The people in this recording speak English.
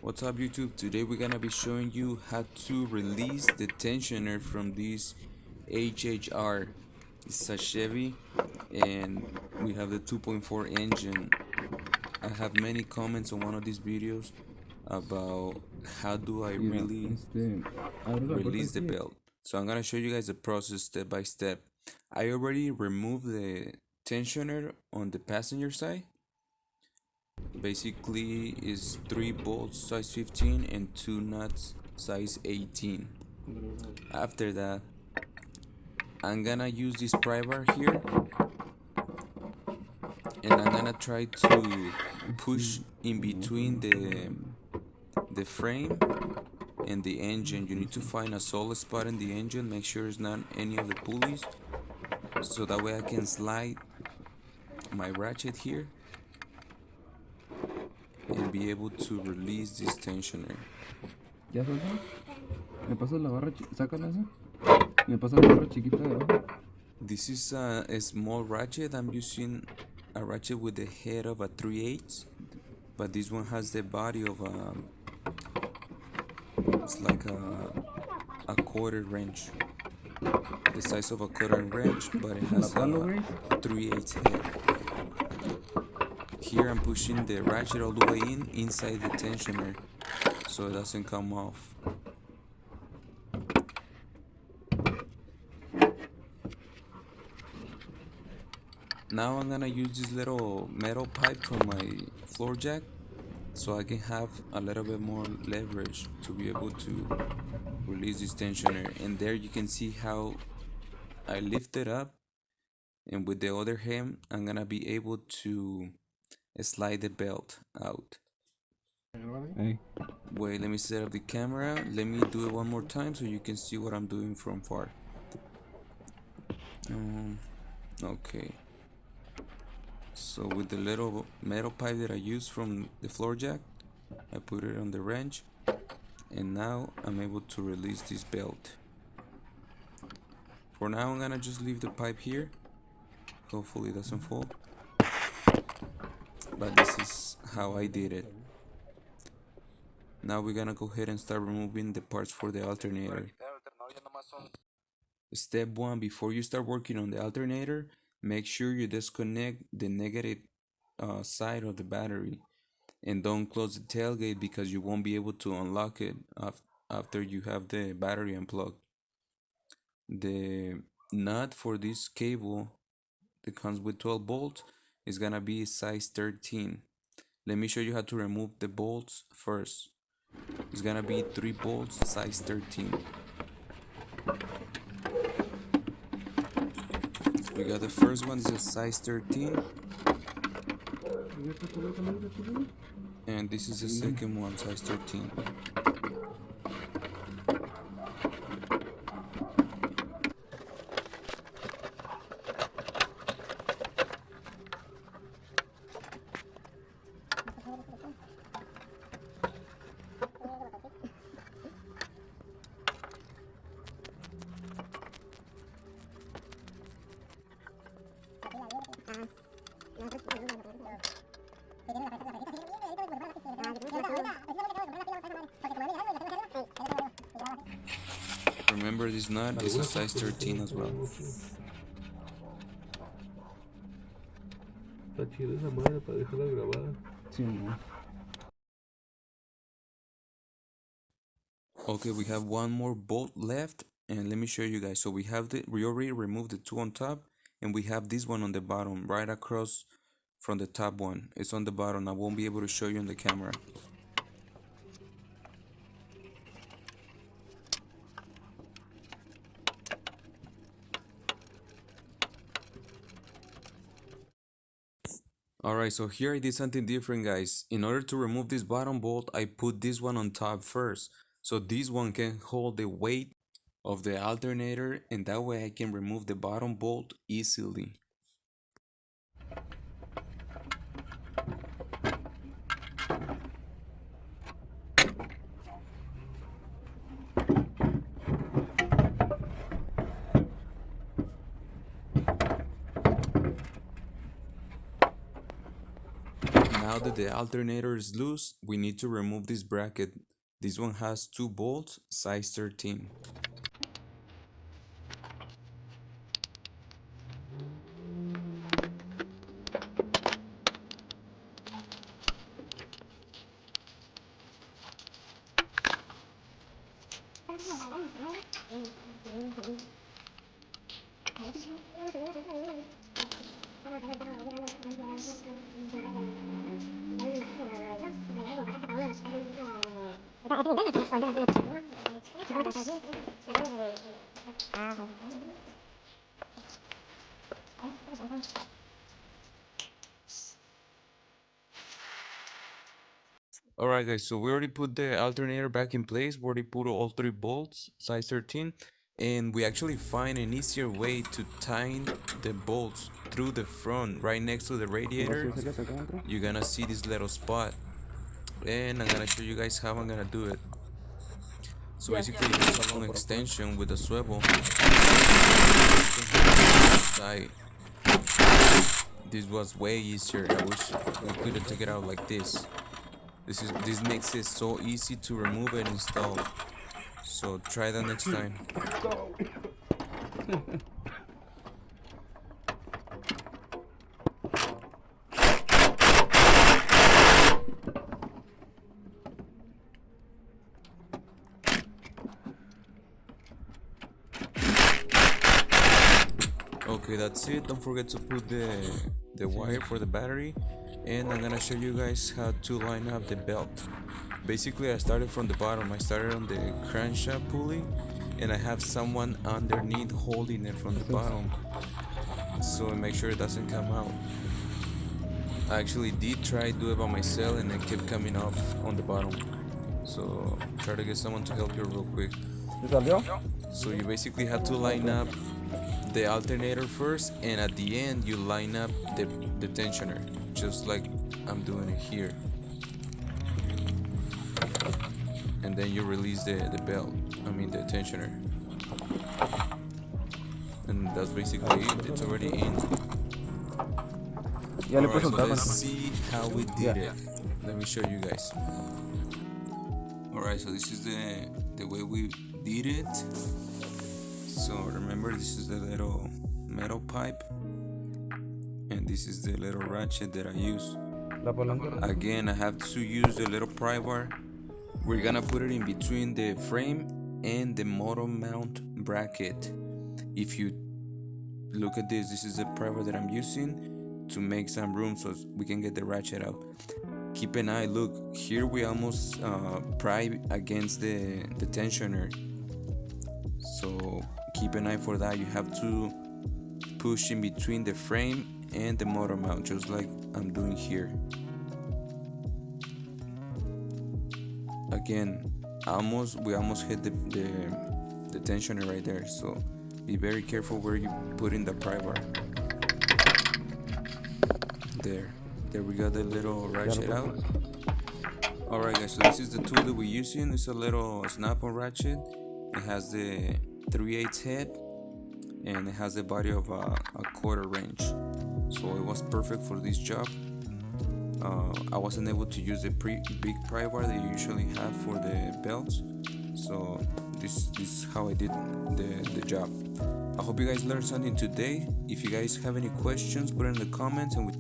What's up YouTube? Today we're gonna be showing you how to release the tensioner from this HHR. It's a Chevy and we have the 2.4 engine. I have many comments on one of these videos about how do I Mira, really abre la puerta release the aquí. belt. So I'm gonna show you guys the process step by step. I already removed the tensioner on the passenger side. Basically is 3 bolts size 15 and 2 nuts size 18. After that, I'm gonna use this pry bar here and I'm gonna try to push in between the frame and the engine. You need to find a solid spot in the engine, make sure it's not any of the pulleys, so that way I can slide my ratchet here and be able to release this tensioner. ¿Ya suelta? ¿Me pasas la barra sácala esa? ¿Me pasas la barra chiquita de abajo? This is a small ratchet. I'm using a ratchet with the head of a 3/8, but this one has the body of it's like a quarter wrench, the size of a quarter wrench, but it ¿La has palo, a Grace? 3/8 head. Here I'm pushing the ratchet all the way inside the tensioner so it doesn't come off. Now I'm gonna use this little metal pipe from my floor jack so I can have a little bit more leverage to be able to release this tensioner. And there you can see how I lift it up, and with the other hand I'm gonna be able to slide the belt out. Hey. Wait, let me set up the camera. Let me do it one more time so you can see what I'm doing from far. Okay, so with the little metal pipe that I used from the floor jack, I put it on the wrench, and now I'm able to release this belt. For now I'm gonna just leave the pipe here, hopefully it doesn't fall, but this is how I did it. Now we're gonna go ahead and start removing the parts for the alternator. Step 1, before you start working on the alternator, make sure you disconnect the negative side of the battery, and don't close the tailgate because you won't be able to unlock it after you have the battery unplugged. The nut for this cable that comes with 12 bolts is gonna be size 13. Let me show you how to remove the bolts first. It's gonna be 3 bolts size 13. We got the first one, is a size 13, and this is the second one, size 13. Remember, this nut is a size 13 as well. Está chida esa madre para dejarla grabada. Sí, no. Okay, we have one more bolt left, and let me show you guys. So we already removed the two on top, and we have this one on the bottom, right across from the top one. It's on the bottom. I won't be able to show you on the camera. Alright, so here I did something different, guys. In order to remove this bottom bolt, I put this one on top first, so this one can hold the weight of the alternator, and that way I can remove the bottom bolt easily. Now that the alternator is loose, we need to remove this bracket. This one has 2 bolts, size 13. Alright guys, so we already put the alternator back in place. We already put all 3 bolts, size 13, and we actually find an easier way to tighten the bolts through the front, right next to the radiator. You're gonna see this little spot, and I'm gonna show you guys how I'm gonna do it. So basically, it's a long extension with a swivel. This was way easier. I wish I could have taken it out like this. This makes it so easy to remove and install. So try that next time. Okay, that's it. Don't forget to put the wire for the battery, and I'm gonna show you guys how to line up the belt. Basically, I started from the bottom. I started on the crankshaft pulley, and I have someone underneath holding it from the bottom, so I make sure it doesn't come out. I actually did try to do it by myself, and it kept coming off on the bottom. So try to get someone to help you real quick. So you basically have to line up the alternator first, and at the end you line up the tensioner, just like I'm doing it here, and then you release the belt, the tensioner, and that's basically it. It's already in. Alright, so let's see how we did it. Let me show you guys. Alright, so this is the way we did it. So remember, this is the little metal pipe, and this is the little ratchet that I use. Again, I have to use the little pry bar. We're gonna put it in between the frame and the motor mount bracket. If you look at this is the pry bar that I'm using to make some room so we can get the ratchet out. Keep an eye, look, here we almost pry against the tensioner. So keep an eye for that. You have to push in between the frame and the motor mount, just like I'm doing here. Again, we almost hit the tensioner right there, so be very careful where you put in the pry bar. There we got the little ratchet out. Alright guys, so this is the tool that we're using. It's a little snap-on ratchet. It has the 3/8 head, and it has the body of a 1/4 wrench, so it was perfect for this job. I wasn't able to use the big pry bar that you usually have for the belts, so this is how I did the job. I hope you guys learned something today. If you guys have any questions, put it in the comments, and we